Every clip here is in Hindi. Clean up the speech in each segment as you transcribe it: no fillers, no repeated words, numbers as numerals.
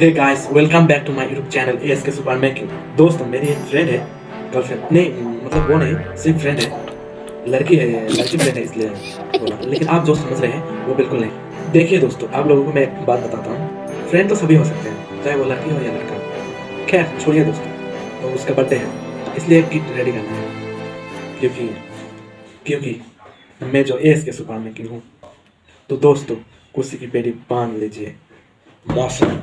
Hey guys, welcome back to my YouTube channel ASK super making. दोस्तों, मेरी एक फ्रेंड है, गर्लफ्रेंड नहीं, मतलब वो नहीं, सिर्फ फ्रेंड है, लड़की है, लड़की फ्रेंड है इसलिए बोला। लेकिन आप जो समझ रहे हैं वो बिल्कुल नहीं। देखिए दोस्तों, आप लोगों को मैं एक बात बताता हूँ, फ्रेंड तो सभी हो सकते हैं, चाहे वो लड़की हो या लड़का। खैर छोड़िए दोस्तों, तो उसका बर्थडे है इसलिए एक गिफ्ट रेडी करना है, क्योंकि मैं जो एएसके सुपर मेकिंग हूँ। तो दोस्तों, कुर्सी की पेटी बांध लीजिए, मौसम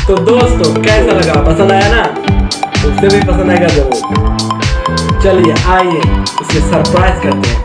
तो दोस्तों, कैसा लगा? पसंद आया ना? उससे भी पसंद आएगा जरूर। चलिए आइए उसे सरप्राइज करते हैं।